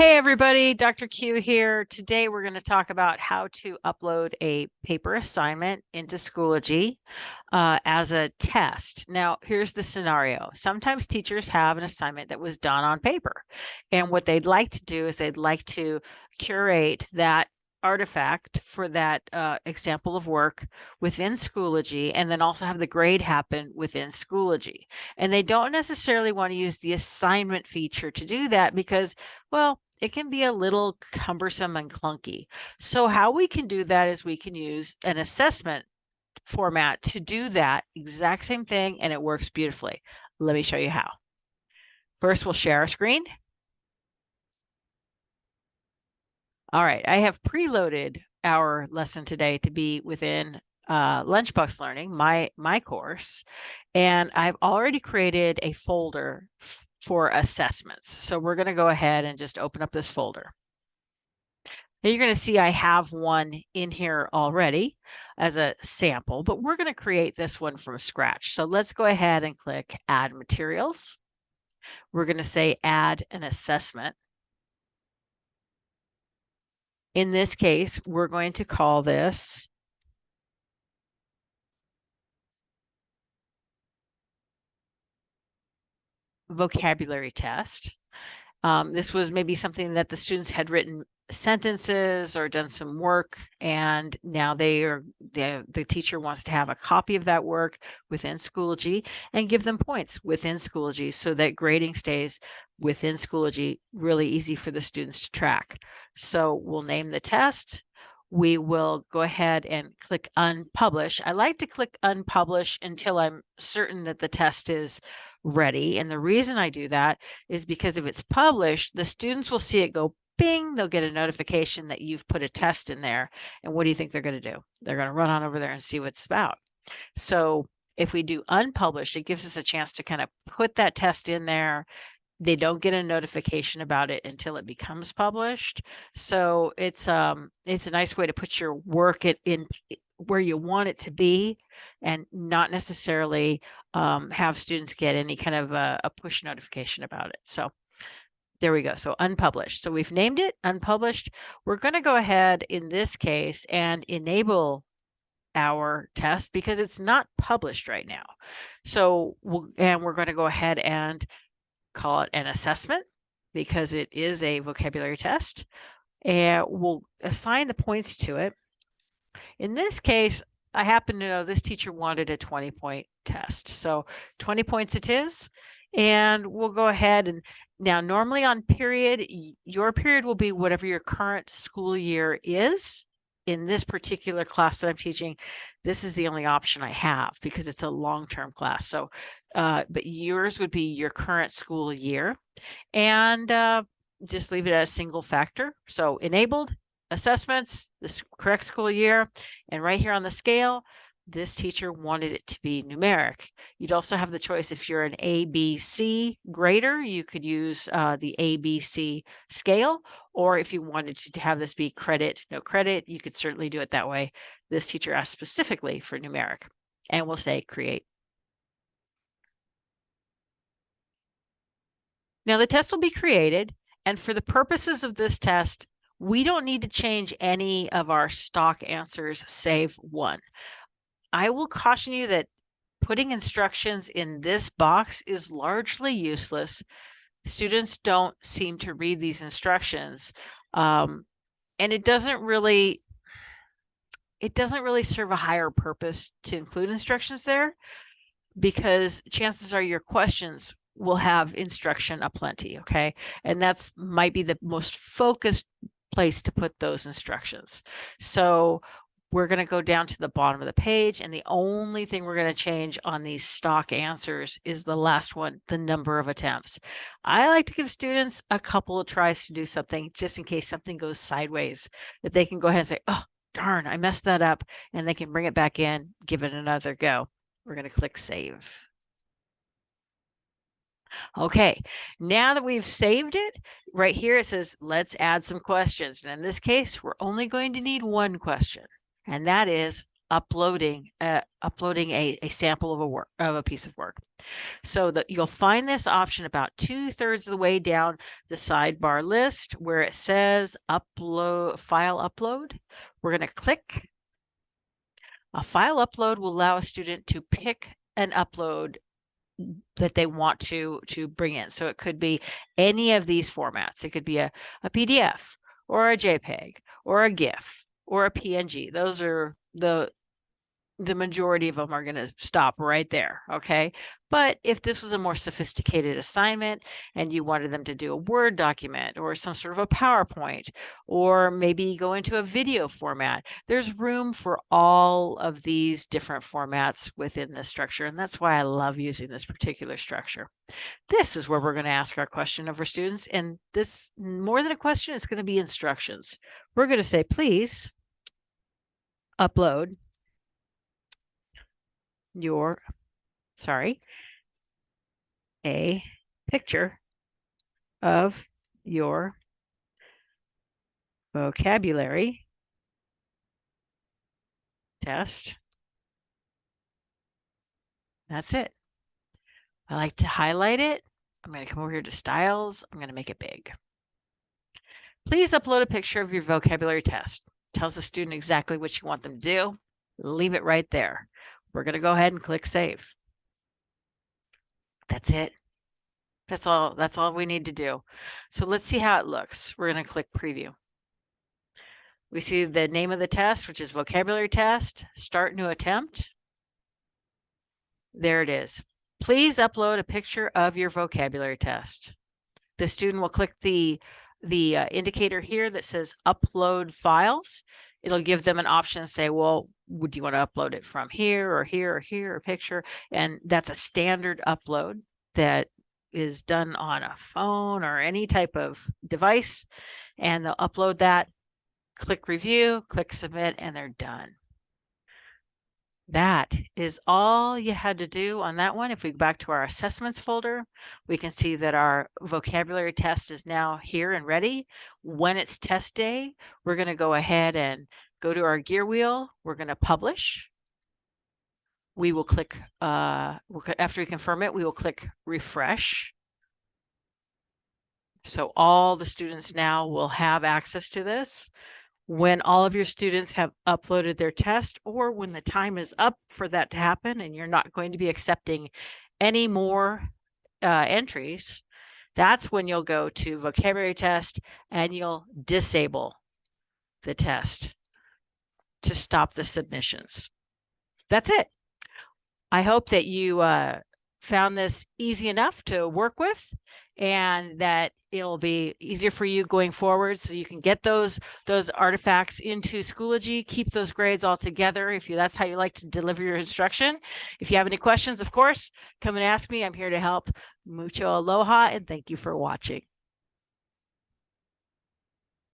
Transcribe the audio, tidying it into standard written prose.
Hey everybody, Dr. Q here. Today we're going to talk about how to upload a paper assignment into Schoology as a test. Now, here's the scenario. Sometimes teachers have an assignment that was done on paper, and what they'd like to do is they'd like to curate that artifact for that example of work within Schoology, and then also have the grade happen within Schoology. And they don't necessarily want to use the assignment feature to do that because, well, it can be a little cumbersome and clunky. So how we can do that is we can use an assessment format to do that exact same thing, and it works beautifully. Let me show you how. First, we'll share our screen. All right, I have preloaded our lesson today to be within Lunchbox Learning, my course, and I've already created a folder for assessments. So we're going to go ahead and just open up this folder. Now you're going to see I have one in here already as a sample, but we're going to create this one from scratch. So let's go ahead and click Add Materials. We're going to say Add an Assessment. In this case, we're going to call this Vocabulary Test. This was maybe something that the students had written sentences or done some work, and now the teacher wants to have a copy of that work within Schoology and give them points within Schoology so that grading stays within Schoology, really easy for the students to track. So we'll name the test. We will go ahead and click Unpublish. I like to click Unpublish until I'm certain that the test is ready. And the reason I do that is because if it's published, the students will see it go bing, they'll get a notification that you've put a test in there. And what do you think they're going to do? They're going to run on over there and see what it's about. So if we do unpublished, it gives us a chance to kind of put that test in there. They don't get a notification about it until it becomes published. So it's a nice way to put your work in where you want it to be and not necessarily have students get any kind of a push notification about it. So there we go. So unpublished. So we've named it unpublished. We're going to go ahead in this case and enable our test because it's not published right now. So we're going to go ahead and call it an assessment because it is a vocabulary test, and we'll assign the points to it. In this case, I happen to know this teacher wanted a 20-point test. So 20 points it is. And we'll go ahead and now normally on period, your period will be whatever your current school year is. In this particular class that I'm teaching, this is the only option I have because it's a long-term class. So, but yours would be your current school year, and just leave it as single factor. So enabled, assessments, this correct school year, and right here on the scale, this teacher wanted it to be numeric. You'd also have the choice if you're an ABC grader, you could use the ABC scale, or if you wanted to have this be credit, no credit, you could certainly do it that way. This teacher asked specifically for numeric, and we'll say create. Now the test will be created, and for the purposes of this test, we don't need to change any of our stock answers save one. I will caution you that putting instructions in this box is largely useless. Students don't seem to read these instructions, and it doesn't really serve a higher purpose to include instructions there because chances are your questions will have instruction aplenty, okay? And that's might be the most focused place to put those instructions. So we're going to go down to the bottom of the page, and the only thing we're going to change on these stock answers is the last one, the number of attempts. I like to give students a couple of tries to do something just in case something goes sideways, that they can go ahead and say, oh, darn, I messed that up, and they can bring it back in, give it another go. We're going to click Save. Okay, now that we've saved it, right here it says, let's add some questions. And in this case, we're only going to need one question. And that is, uploading a sample of a piece of work. So that you'll find this option about 2/3 of the way down the sidebar list where it says file upload. We're going to click. A file upload will allow a student to pick an upload that they want to bring in. So it could be any of these formats. It could be a PDF or a JPEG or a GIF or a PNG. Those are the majority of them are going to stop right there. Okay. But if this was a more sophisticated assignment and you wanted them to do a Word document or some sort of a PowerPoint, or maybe go into a video format, there's room for all of these different formats within this structure. And that's why I love using this particular structure. This is where we're going to ask our question of our students. And this, more than a question, it's going to be instructions. We're going to say, please upload a picture of your vocabulary test. That's it. I like to highlight it. I'm going to come over here to styles. I'm going to make it big. Please upload a picture of your vocabulary test. Tells the student exactly what you want them to do. Leave it right there. We're going to go ahead and click save. That's it. That's all we need to do. So let's see how it looks. We're going to click preview. We see the name of the test, which is vocabulary test, start new attempt. There it is. Please upload a picture of your vocabulary test. The student will click the indicator here that says upload files. It'll give them an option to say, well, would you want to upload it from here or here or here, or picture? And that's a standard upload that is done on a phone or any type of device. And they'll upload that, click review, click submit, and they're done. That is all you had to do on that one. If we go back to our assessments folder, we can see that our vocabulary test is now here and ready. When it's test day, we're going to go ahead and go to our gear wheel. We're going to publish. We will click, after we confirm it, we will click refresh. So all the students now will have access to this. When all of your students have uploaded their test, or when the time is up for that to happen and you're not going to be accepting any more entries, that's when you'll go to vocabulary test and you'll disable the test to stop the submissions. That's it. I hope that you found this easy enough to work with, and that it'll be easier for you going forward, so you can get those artifacts into Schoology, keep those grades all together if that's how you like to deliver your instruction. If you have any questions, of course, come and ask me. I'm here to help. Mucho aloha, and thank you for watching.